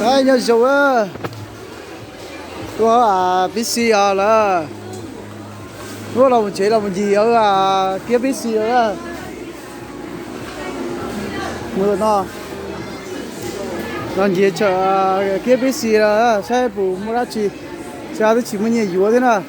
Ai nhớ dầu á. Tôi PC là. Tôi là một chế là một gì ở kia PC đó. Mua nó. Làm gì chờ kia PC là sai bù mua ra chỉ. Sao thì chỉ mua nhiều yếu thế nào.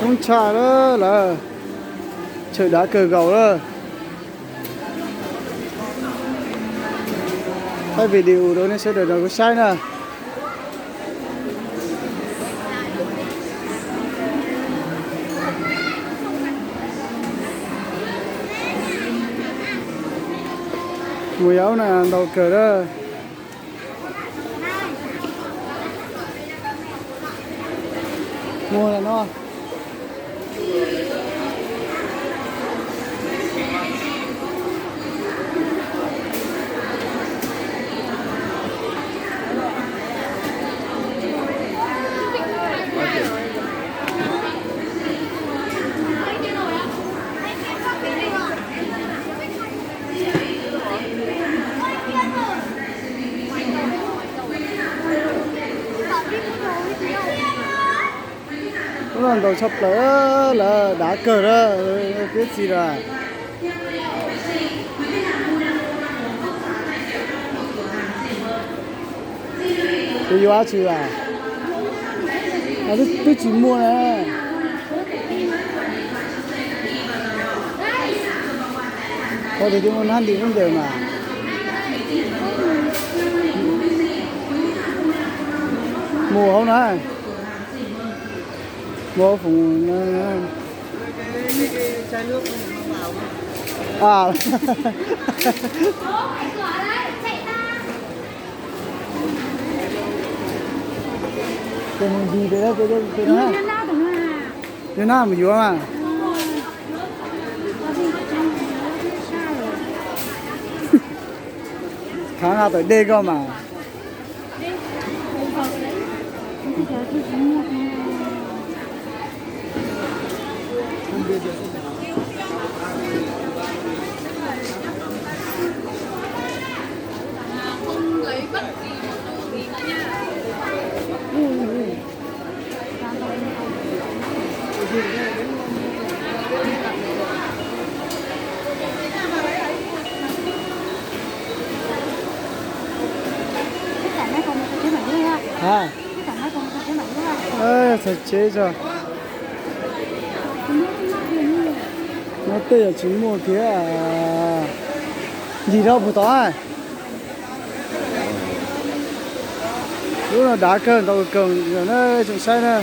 Không trả đó là trời đá cờ gầu đó. Thay vì điều đó nên sẽ được có sai nè. Mùi áo này đầu cờ đó. Mua là nó. Nó đầu sập là đá cờ đó, biết gì rồi. Tôi vô chưa à? Tôi chỉ mua này. Thôi thì tôi muốn ăn thì không đều mà. Mua không đấy? Mua phùng chai nước vào. Cái gì đấy đó, cái đó. Cái nào mà vừa mà. Khá là tới đây cơ mà. Không lấy bất kỳ một đồ gì nữa nha. À. Ê, thật chế rồi. Nó tê ở chính mua kia à. Gì đâu bù tó à. Lúc nào đá cơn tao cường rồi nó trồng sai nè.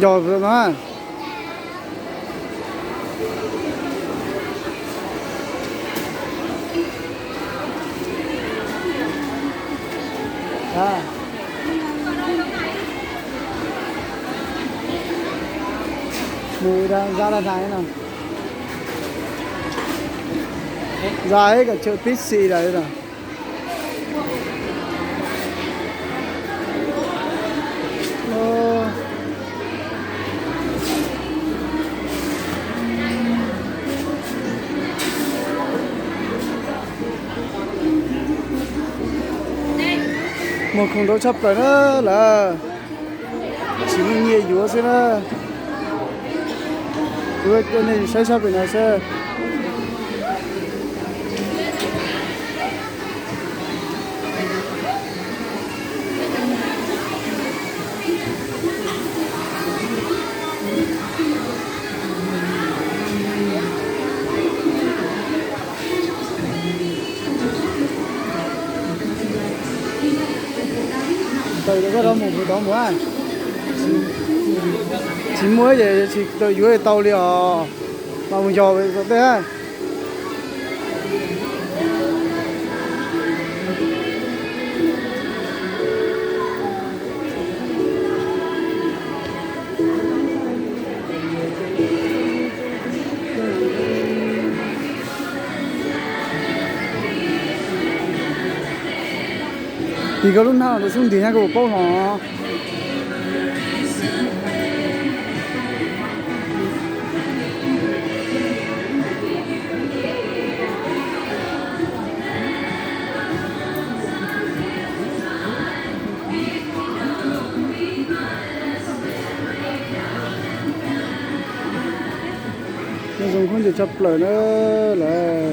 Rồi rồi mà. À. Mùi đang ra là này nào. Ra hết cả chợ Pixi đấy rồi. Một không đấu chấp rồi đó là chỉ mình nhiều yếu thế đó. Rồi cái này sai sao bên này sẽ tới cái đó mua à chỉ mua vậy chỉ tới dưới tàu liền mà mình cho về thế à thì có lúc nào được xuống thì hai cái bộ họ nó dùng không thể chấp lời nữa là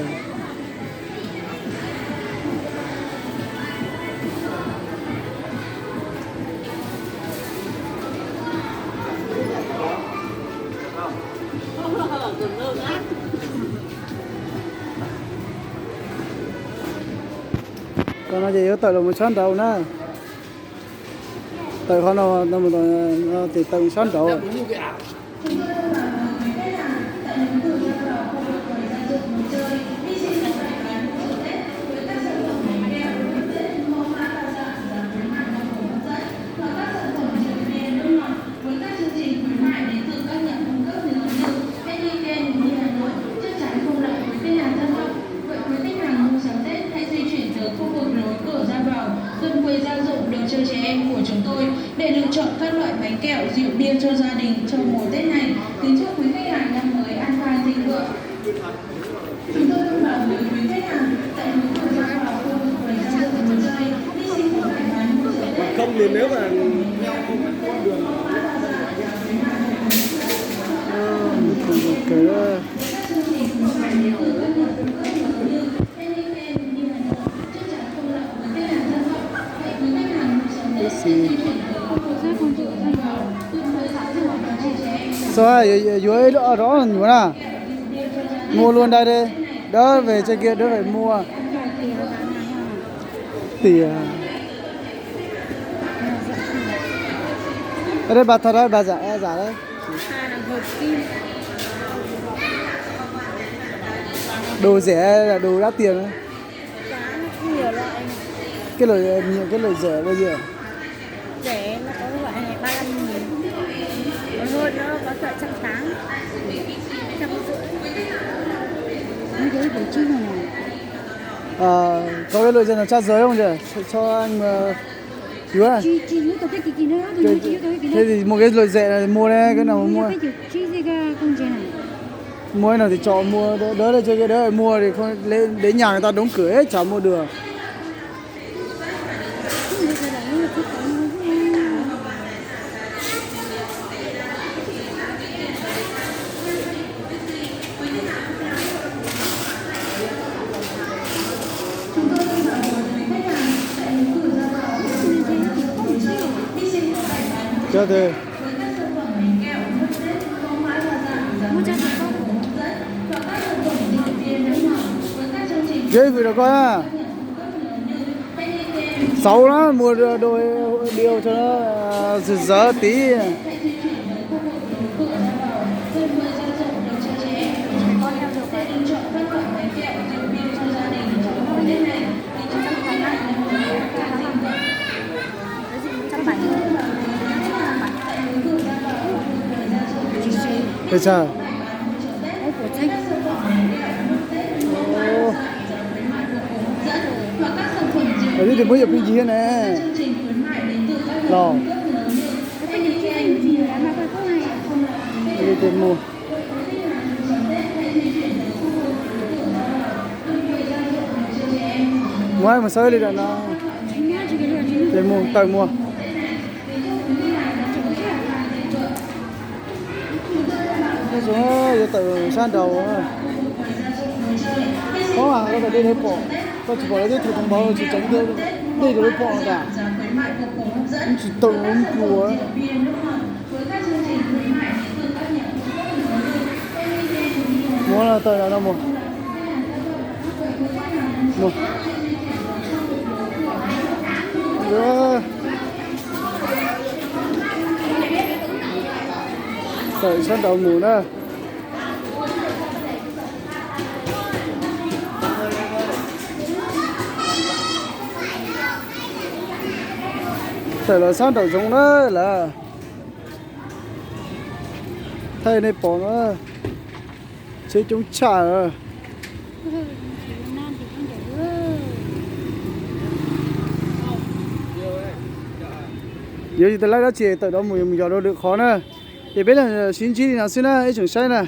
còn nó chỉ có tới là một sân đầu nữa tới con nó chỉ tới một sân đầu chơi trẻ em của chúng tôi để lựa chọn các loại bánh kẹo rượu bia cho gia đình trong mùa Tết này. Kính chúc quý khách hàng năm mới an khang thịnh vượng. Chúng tôi thông báo với quý khách hàng tại núi Cửa Gia Bảo khu vực quầy gia dụng đồ chơi đi xin của hải bán mua sắm Tết. Không thì nếu mà nhau không con đường rồi dưới đó là nhiều nè mua luôn đây đi đỡ về trên kia đỡ phải mua tiền ở đây bà thật đấy bà giả đấy đồ rẻ là đồ đắt tiền đấy cái loại rẻ bao nhiêu Rẻ nó có loại này 35.000. Còn hơn nó có sợi 180. 150. Như thế phải chi nào? Có cái loại gì nào tra giới không chị? Cho anh chú à? Chi nữa tôi cái nữa, thế thì một cái loại rẻ này mua đây, cái nào mà mua? Chi gì cả không chị này. Mua cái nào thì chọn mua đỡ để cho cái đỡ mua thì không lên đến nhà người ta đóng cửa hết chả mua được. Cho thế ghê vừa được coi à xấu lắm mua đôi điều cho nó rực rỡ tí thế sao ở đây thì mới nhập cái gì nè lò đây thì mua ngoài mà sơi đi đã nó để mua tự mua cái số giờ tự san đầu có à có thể đi lấy bộ tôi chỉ bỏ lấy thử thông báo chỉ tránh đây rồi bỏ cả chỉ tự uống chùa mua là tờ nào đâu mua Thời sang đầu mùa nữa. Thời là sang đầu giống đó là thầy này bỏ nó chơi chúng trả rồi. Giờ thì tới lấy đó chị tới đó mình giờ đâu được khó nữa. Thì biết là xin chi thì nào xin ấy chúng sai nè.